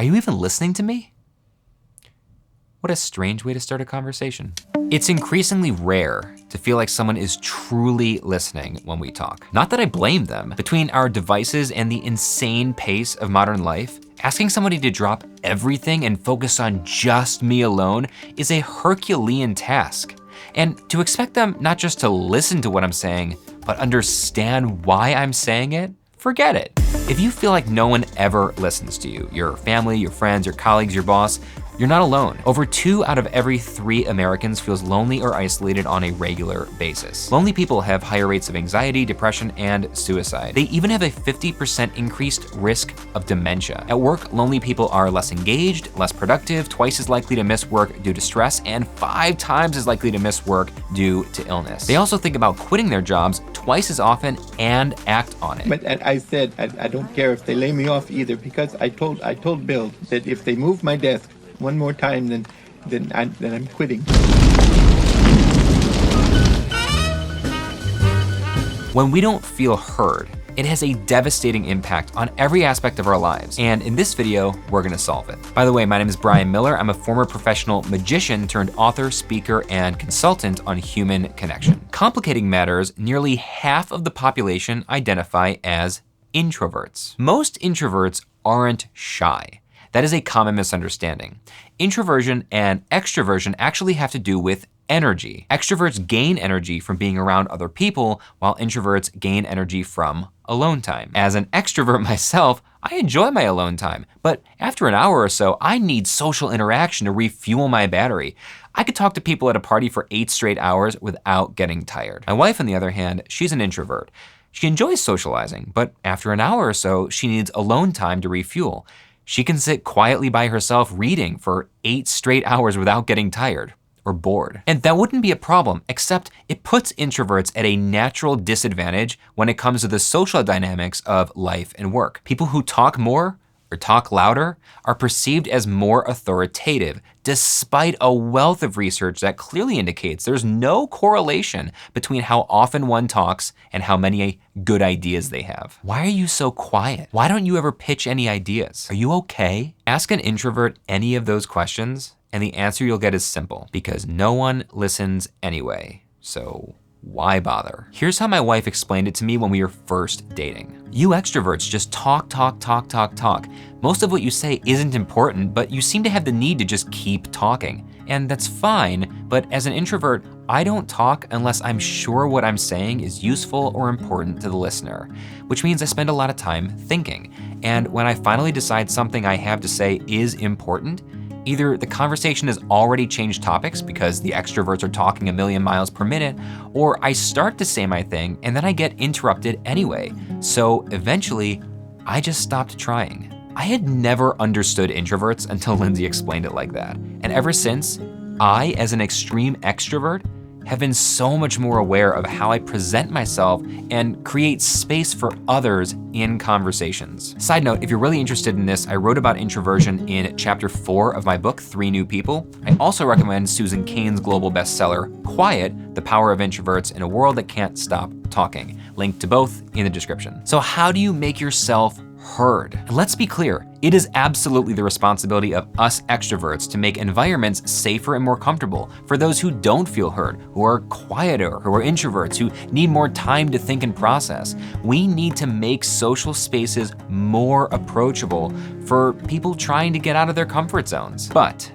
Are you even listening to me? What a strange way to start a conversation. It's increasingly rare to feel like someone is truly listening when we talk. Not that I blame them. Between our devices and the insane pace of modern life, asking somebody to drop everything and focus on just me alone is a Herculean task. And to expect them not just to listen to what I'm saying, but understand why I'm saying it, forget it. If you feel like no one ever listens to you, your family, your friends, your colleagues, your boss, you're not alone. Over 2 out of every 3 Americans feels lonely or isolated on a regular basis. Lonely people have higher rates of anxiety, depression, and suicide. They even have a 50% increased risk of dementia. At work, lonely people are less engaged, less productive, twice as likely to miss work due to stress, and 5 times as likely to miss work due to illness. They also think about quitting their jobs twice as often and act on it. But I said, I don't care if they lay me off either, because I told Bill that if they move my desk one more time, then I'm quitting. When we don't feel heard, it has a devastating impact on every aspect of our lives. And in this video, we're gonna solve it. By the way, my name is Brian Miller. I'm a former professional magician turned author, speaker, and consultant on human connection. Complicating matters, nearly half of the population identify as introverts. Most introverts aren't shy. That is a common misunderstanding. Introversion and extroversion actually have to do with energy. Extroverts gain energy from being around other people, while introverts gain energy from alone time. As an extrovert myself, I enjoy my alone time, but after an hour or so, I need social interaction to refuel my battery. I could talk to people at a party for 8 straight hours without getting tired. My wife, on the other hand, she's an introvert. She enjoys socializing, but after an hour or so, she needs alone time to refuel. She can sit quietly by herself reading for 8 straight hours without getting tired or bored. And that wouldn't be a problem, except it puts introverts at a natural disadvantage when it comes to the social dynamics of life and work. People who talk more or talk louder are perceived as more authoritative, despite a wealth of research that clearly indicates there's no correlation between how often one talks and how many good ideas they have. Why are you so quiet? Why don't you ever pitch any ideas? Are you okay? Ask an introvert any of those questions, and the answer you'll get is simple: because no one listens anyway. So why bother? Here's how my wife explained it to me when we were first dating. You extroverts just talk. Most of what you say isn't important, but you seem to have the need to just keep talking. And that's fine, but as an introvert, I don't talk unless I'm sure what I'm saying is useful or important to the listener, which means I spend a lot of time thinking. And when I finally decide something I have to say is important, either the conversation has already changed topics because the extroverts are talking a million miles per minute, or I start to say my thing and then I get interrupted anyway. So eventually, I just stopped trying. I had never understood introverts until Lindsay explained it like that. And ever since, I, as an extreme extrovert, have been so much more aware of how I present myself and create space for others in conversations. Side note, if you're really interested in this, I wrote about introversion in chapter 4 of my book, 3 New People. I also recommend Susan Cain's global bestseller, Quiet, The Power of Introverts in a World That Can't Stop Talking. Link to both in the description. So how do you make yourself heard? And let's be clear, it is absolutely the responsibility of us extroverts to make environments safer and more comfortable for those who don't feel heard, who are quieter, who are introverts, who need more time to think and process. We need to make social spaces more approachable for people trying to get out of their comfort zones. But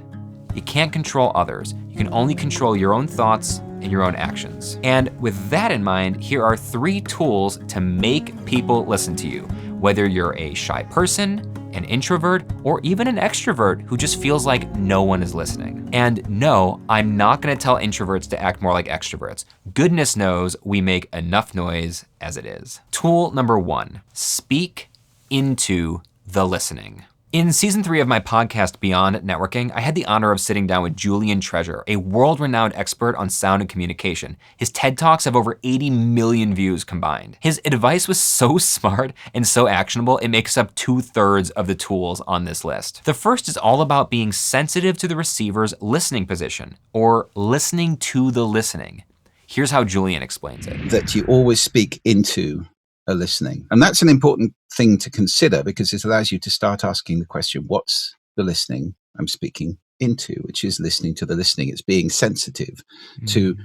you can't control others. You can only control your own thoughts and your own actions. And with that in mind, here are 3 tools to make people listen to you. Whether you're a shy person, an introvert, or even an extrovert who just feels like no one is listening. And no, I'm not gonna tell introverts to act more like extroverts. Goodness knows we make enough noise as it is. Tool number 1, speak into the listening. In season 3 of my podcast, Beyond Networking, I had the honor of sitting down with Julian Treasure, a world-renowned expert on sound and communication. His TED Talks have over 80 million views combined. His advice was so smart and so actionable, it makes up 2/3 of the tools on this list. The first is all about being sensitive to the receiver's listening position, or listening to the listening. Here's how Julian explains it. That you always speak into are listening. And that's an important thing to consider because it allows you to start asking the question, what's the listening I'm speaking into, which is listening to the listening. It's being sensitive to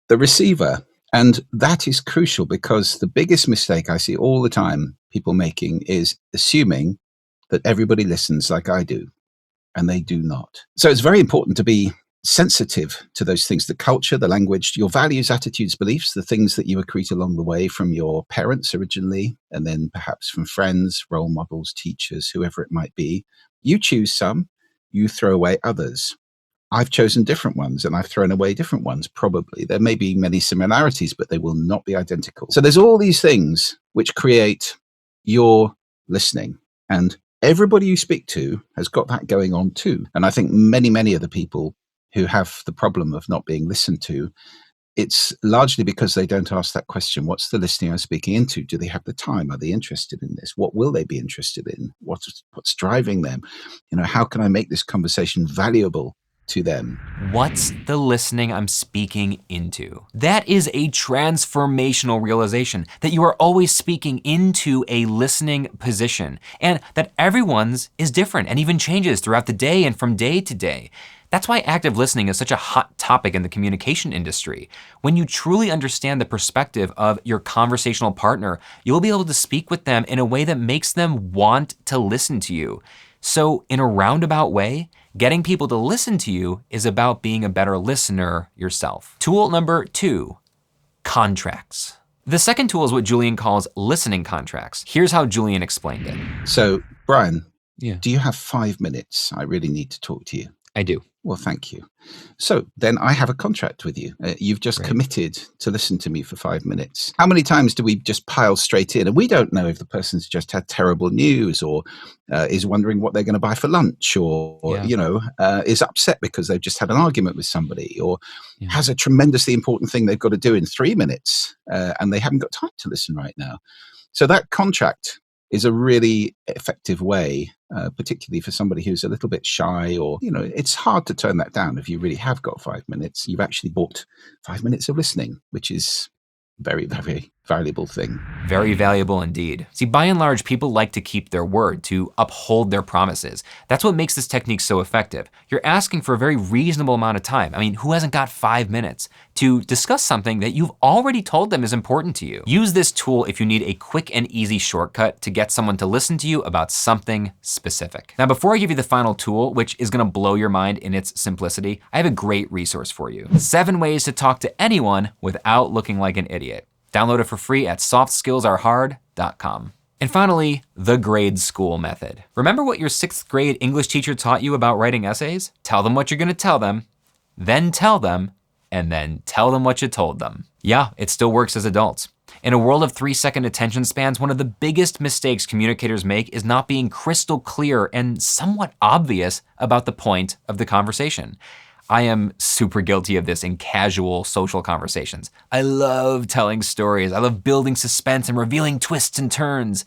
the receiver. And that is crucial because the biggest mistake I see all the time people making is assuming that everybody listens like I do, and they do not. So it's very important to be sensitive to those things, the culture, the language, your values, attitudes, beliefs, the things that you accrete along the way from your parents originally, and then perhaps from friends, role models, teachers, whoever it might be. You choose some, you throw away others. I've chosen different ones and I've thrown away different ones, probably. There may be many similarities, but they will not be identical. So there's all these things which create your listening. And everybody you speak to has got that going on too. And I think many of the people who have the problem of not being listened to, it's largely because they don't ask that question. What's the listening I'm speaking into? Do they have the time? Are they interested in this? What will they be interested in? What's driving them? How can I make this conversation valuable to them? What's the listening I'm speaking into? That is a transformational realization that you are always speaking into a listening position and that everyone's is different and even changes throughout the day and from day to day. That's why active listening is such a hot topic in the communication industry. When you truly understand the perspective of your conversational partner, you'll be able to speak with them in a way that makes them want to listen to you. So in a roundabout way, getting people to listen to you is about being a better listener yourself. Tool number 2, contracts. The second tool is what Julian calls listening contracts. Here's how Julian explained it. So, Brian, do you have 5 minutes? I really need to talk to you. I do. Well, thank you. So then I have a contract with you. You've just committed to listen to me for 5 minutes. How many times do we just pile straight in? And we don't know if the person's just had terrible news or is wondering what they're going to buy for lunch or is upset because they've just had an argument with somebody or has a tremendously important thing they've got to do in 3 minutes and they haven't got time to listen right now. So that contract is a really effective way, particularly for somebody who's a little bit shy or, it's hard to turn that down if you really have got 5 minutes. You've actually bought 5 minutes of listening, which is very, very valuable thing. Very valuable indeed. See, by and large, people like to keep their word, to uphold their promises. That's what makes this technique so effective. You're asking for a very reasonable amount of time. I mean, who hasn't got 5 minutes to discuss something that you've already told them is important to you? Use this tool if you need a quick and easy shortcut to get someone to listen to you about something specific. Now, before I give you the final tool, which is gonna blow your mind in its simplicity, I have a great resource for you. 7 ways to talk to anyone without looking like an idiot. Download it for free at softskillsarehard.com. And finally, the grade school method. Remember what your 6th grade English teacher taught you about writing essays? Tell them what you're gonna tell them, then tell them, and then tell them what you told them. Yeah, it still works as adults. In a world of 3-second attention spans, one of the biggest mistakes communicators make is not being crystal clear and somewhat obvious about the point of the conversation. I am super guilty of this in casual social conversations. I love telling stories. I love building suspense and revealing twists and turns.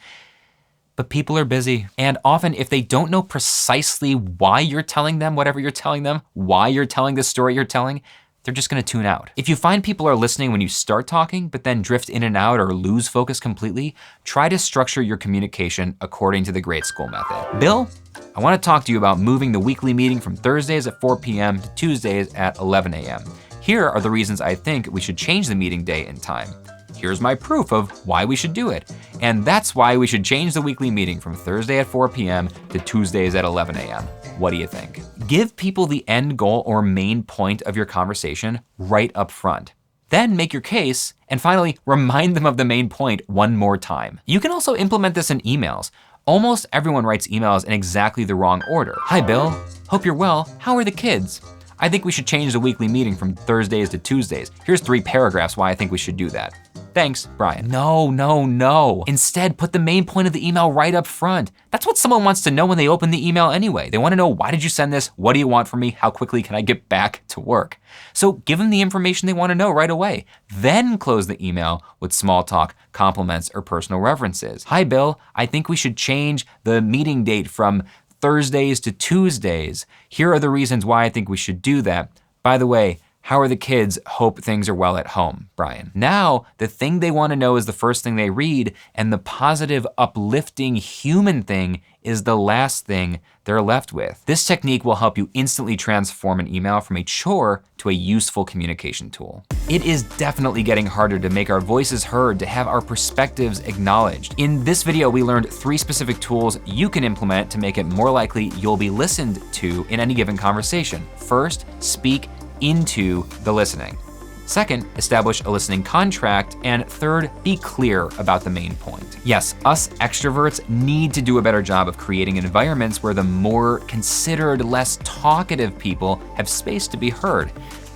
But people are busy. And often if they don't know precisely why you're telling them whatever you're telling them, why you're telling the story you're telling, they're just gonna tune out. If you find people are listening when you start talking, but then drift in and out or lose focus completely, try to structure your communication according to the grade school method. Bill, I wanna talk to you about moving the weekly meeting from Thursdays at 4 p.m. to Tuesdays at 11 a.m. Here are the reasons I think we should change the meeting day and time. Here's my proof of why we should do it. And that's why we should change the weekly meeting from Thursday at 4 p.m. to Tuesdays at 11 a.m. What do you think? Give people the end goal or main point of your conversation right up front. Then make your case, and finally, remind them of the main point one more time. You can also implement this in emails. Almost everyone writes emails in exactly the wrong order. Hi, Bill. Hope you're well. How are the kids? I think we should change the weekly meeting from Thursdays to Tuesdays. Here's 3 paragraphs why I think we should do that. Thanks, Brian. No. Instead, put the main point of the email right up front. That's what someone wants to know when they open the email anyway. They wanna know, why did you send this? What do you want from me? How quickly can I get back to work? So give them the information they wanna know right away. Then close the email with small talk, compliments, or personal references. Hi, Bill. I think we should change the meeting date from Thursdays to Tuesdays. Here are the reasons why I think we should do that. By the way, How are the kids? Hope things are well at home, Brian. Now, the thing they want to know is the first thing they read, and the positive, uplifting human thing is the last thing they're left with. This technique will help you instantly transform an email from a chore to a useful communication tool. It is definitely getting harder to make our voices heard, to have our perspectives acknowledged. In this video, we learned 3 specific tools you can implement to make it more likely you'll be listened to in any given conversation. First, speak into the listening. Second, establish a listening contract. And third, be clear about the main point. Yes, us extroverts need to do a better job of creating environments where the more considered, less talkative people have space to be heard.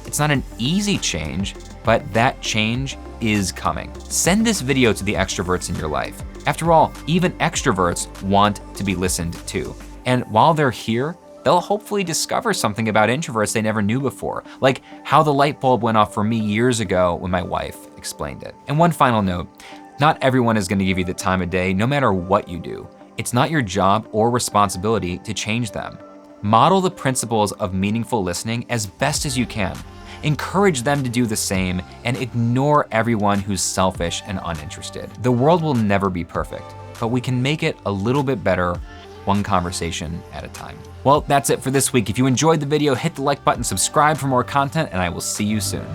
It's not an easy change, but that change is coming. Send this video to the extroverts in your life. After all, even extroverts want to be listened to. And while they're here, they'll hopefully discover something about introverts they never knew before, like how the light bulb went off for me years ago when my wife explained it. And one final note, not everyone is gonna give you the time of day, no matter what you do. It's not your job or responsibility to change them. Model the principles of meaningful listening as best as you can. Encourage them to do the same, and ignore everyone who's selfish and uninterested. The world will never be perfect, but we can make it a little bit better, one conversation at a time. Well, that's it for this week. If you enjoyed the video, hit the like button, subscribe for more content, and I will see you soon.